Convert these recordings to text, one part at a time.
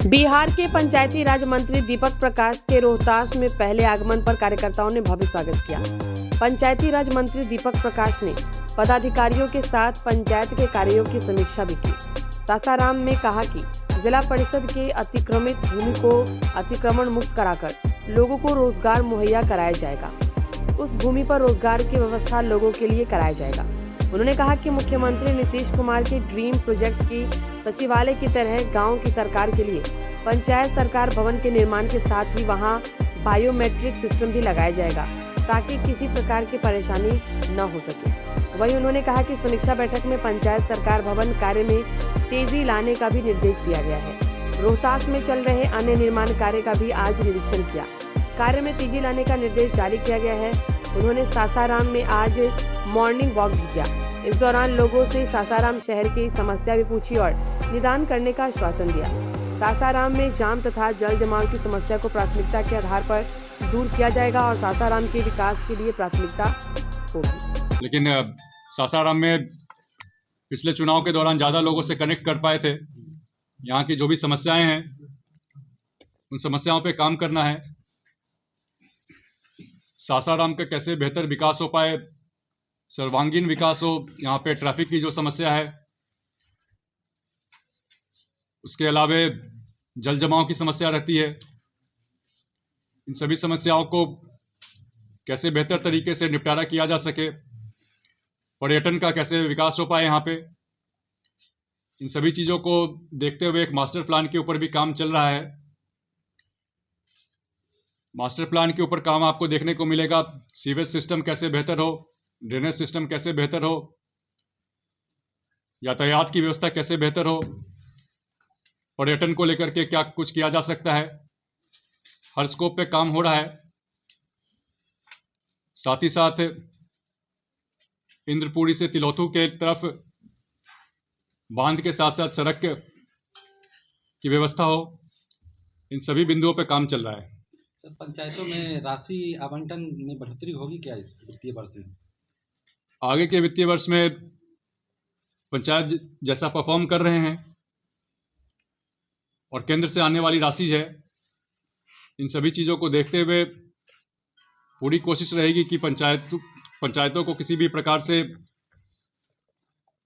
बिहार के पंचायती राज मंत्री दीपक प्रकाश के रोहतास में पहले आगमन पर कार्यकर्ताओं ने भव्य स्वागत किया। पंचायती राज मंत्री दीपक प्रकाश ने पदाधिकारियों के साथ पंचायत के कार्यों की समीक्षा भी की। सासाराम में कहा कि जिला परिषद के अतिक्रमित भूमि को अतिक्रमण मुक्त कराकर लोगों को रोजगार मुहैया कराया जाएगा। उस भूमि पर रोजगार की व्यवस्था लोगों के लिए कराया जाएगा। उन्होंने कहा कि मुख्यमंत्री नीतीश कुमार के ड्रीम प्रोजेक्ट की सचिवालय की तरह गांव की सरकार के लिए पंचायत सरकार भवन के निर्माण के साथ ही वहां बायोमेट्रिक सिस्टम भी लगाया जाएगा ताकि किसी प्रकार की परेशानी न हो सके। वहीं उन्होंने कहा कि समीक्षा बैठक में पंचायत सरकार भवन कार्य में तेजी लाने का भी निर्देश दिया गया है। रोहतास में चल रहे अन्य निर्माण कार्य का भी आज निरीक्षण किया। कार्य में तेजी लाने का निर्देश जारी किया गया है। उन्होंने सासाराम में आज मॉर्निंग वॉक भी किया। इस दौरान लोगों से सासाराम शहर की समस्या भी पूछी और निदान करने का आश्वासन दिया। सासाराम में जाम तथा जल जमाव की समस्या को प्राथमिकता के आधार पर दूर किया जाएगा और सासाराम के विकास के लिए प्राथमिकता होगी। लेकिन सासाराम में पिछले चुनाव के दौरान ज़्यादा लोगों से कनेक्ट कर पाए थे। यहाँ की जो भी समस्याएं हैं उन समस्याओं पे काम करना है। सासाराम का कैसे बेहतर विकास हो पाए, सर्वांगीण विकास हो। यहाँ पे ट्रैफिक की जो समस्या है, उसके अलावे जल जमाव की समस्या रहती है। इन सभी समस्याओं को कैसे बेहतर तरीके से निपटारा किया जा सके, पर्यटन का कैसे विकास हो पाए यहाँ पे, इन सभी चीज़ों को देखते हुए एक मास्टर प्लान के ऊपर भी काम चल रहा है। मास्टर प्लान के ऊपर काम आपको देखने को मिलेगा। सीवेज सिस्टम कैसे बेहतर हो, ड्रेनेज सिस्टम कैसे बेहतर हो, यातायात की व्यवस्था कैसे बेहतर हो, पर्यटन को लेकर के क्या कुछ किया जा सकता है। हर स्कोप पे काम हो रहा है। साथ ही साथ इंद्रपुरी से तिलोथू के तरफ बांध के साथ साथ सड़क की व्यवस्था हो, इन सभी बिंदुओं पे काम चल रहा है। सर, पंचायतों में राशि आवंटन में बढ़ोतरी होगी क्या इस वित्तीय वर्ष में? आगे के वित्तीय वर्ष में पंचायत जैसा परफॉर्म कर रहे हैं और केंद्र से आने वाली राशि है, इन सभी चीज़ों को देखते हुए पूरी कोशिश रहेगी कि पंचायतों को किसी भी प्रकार से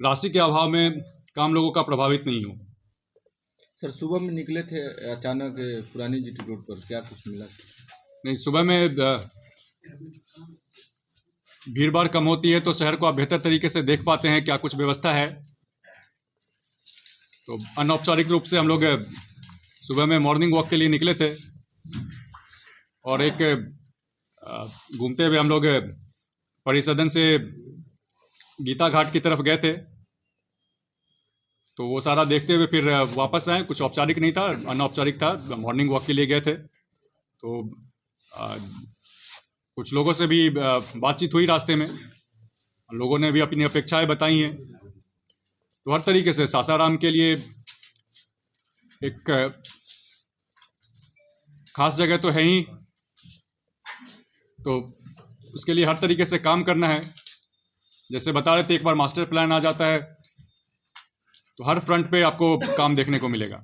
राशि के अभाव में काम लोगों का प्रभावित नहीं हो। सर, सुबह में निकले थे अचानक पुरानी जीटी रोड पर, क्या कुछ मिला? नहीं, सुबह में भीड़ भाड़ कम होती है तो शहर को आप बेहतर तरीके से देख पाते हैं क्या कुछ व्यवस्था है। तो अनौपचारिक रूप से हम लोग सुबह में मॉर्निंग वॉक के लिए निकले थे और एक घूमते हुए हम लोग परिसदन से गीता घाट की तरफ गए थे। तो वो सारा देखते हुए फिर वापस आए। कुछ औपचारिक नहीं था, अनौपचारिक था, मॉर्निंग वॉक के लिए गए थे। तो कुछ लोगों से भी बातचीत हुई रास्ते में, लोगों ने भी अपनी अपेक्षाएं बताई हैं। तो हर तरीके से सासाराम के लिए एक खास जगह तो है ही, तो उसके लिए हर तरीके से काम करना है। जैसे बता रहे थे, एक बार मास्टर प्लान आ जाता है तो हर फ्रंट पे आपको काम देखने को मिलेगा।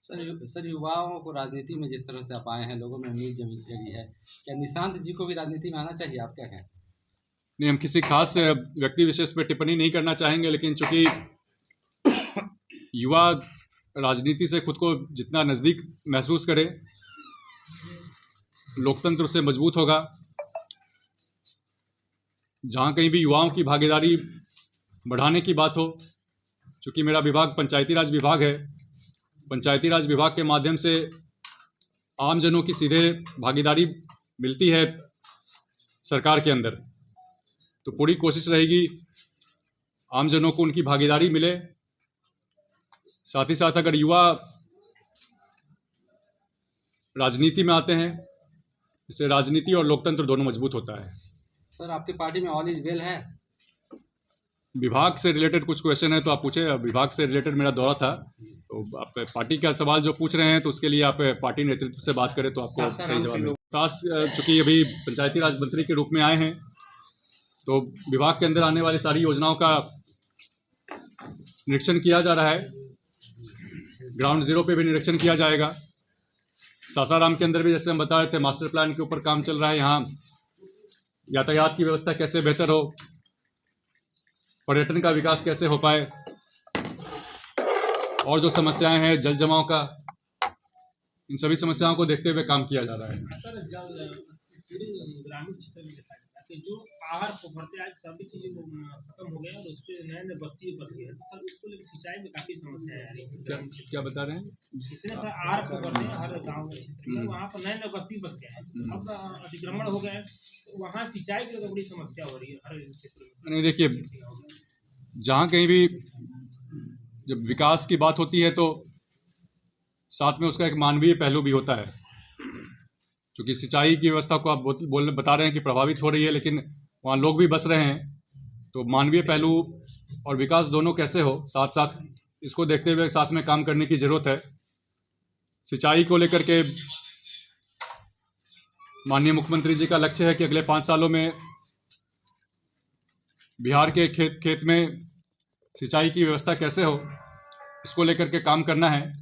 सर, युवाओं को राजनीति में जिस तरह से आप आए हैं, लोगों में उम्मीद जगी है, क्या निशांत जी को भी राजनीति में आना चाहिए? आप क्या कहें? नहीं, हम किसी खास व्यक्ति विशेष पे टिप्पणी नहीं करना चाहेंगे, लेकिन चूंकि युवा राजनीति से खुद को जितना नज़दीक महसूस करे, लोकतंत्र से मजबूत होगा। जहाँ कहीं भी युवाओं की भागीदारी बढ़ाने की बात हो, चूँकि मेरा विभाग पंचायती राज विभाग है, पंचायती राज विभाग के माध्यम से आम जनों की सीधे भागीदारी मिलती है सरकार के अंदर। तो पूरी कोशिश रहेगी आम जनों को उनकी भागीदारी मिले। साथ ही साथ अगर युवा राजनीति में आते हैं, इससे राजनीति और लोकतंत्र दोनों मजबूत होता है। सर, आपकी पार्टी में ऑल इज वेल है? विभाग से रिलेटेड कुछ क्वेश्चन है तो आप पूछे। विभाग से रिलेटेड मेरा दौरा था, तो आप पार्टी का सवाल जो पूछ रहे हैं तो उसके लिए आप पार्टी नेतृत्व से बात करें तो आपको सही जवाब मिलेगा। चूँकि अभी पंचायती राज मंत्री के रूप में आए हैं, तो विभाग के अंदर आने वाली सारी योजनाओं का निरीक्षण किया जा रहा है। ग्राउंड ज़ीरो पे भी निरीक्षण किया जाएगा। सासाराम के अंदर भी जैसे हम बता रहे थे मास्टर प्लान के ऊपर काम चल रहा है। यहाँ यातायात की व्यवस्था कैसे बेहतर हो, पर्यटन का विकास कैसे हो पाए, और जो समस्याएं हैं जल जमाव का, इन सभी समस्याओं को देखते हुए काम किया जा रहा है। सर ग्रामीण क्षेत्र में देखा जाता है कि जो पहाड़ पोखरते आज सभी चीजें खत्म हो गए और उस पर नए नए बस्ती बस गए हैं। सर उसको लेकर सिंचाई में काफी समस्या आ रही है। क्या बता रहे हैं? इतने सारे आहर पोखरते हैं हर गाँव के क्षेत्र में, वहाँ पर नए नए बस्ती बस गए हैं। अब अतिक्रमण हो गए तो वहाँ सिंचाई की तो बड़ी समस्या हो रही है हर क्षेत्र में। नहीं, देखिए, जहाँ कहीं भी जब विकास की बात होती है तो साथ में उसका एक मानवीय पहलू भी होता है। क्योंकि सिंचाई की व्यवस्था को आप बता रहे हैं कि प्रभावित हो रही है, लेकिन वहाँ लोग भी बस रहे हैं, तो मानवीय पहलू और विकास दोनों कैसे हो साथ साथ, इसको देखते हुए साथ में काम करने की ज़रूरत है। सिंचाई को लेकर के माननीय मुख्यमंत्री जी का लक्ष्य है कि अगले 5 सालों में बिहार के खेत में सिंचाई की व्यवस्था कैसे हो, इसको लेकर के काम करना है।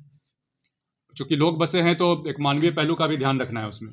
चूँकि लोग बसे हैं तो एक मानवीय पहलू का भी ध्यान रखना है उसमें।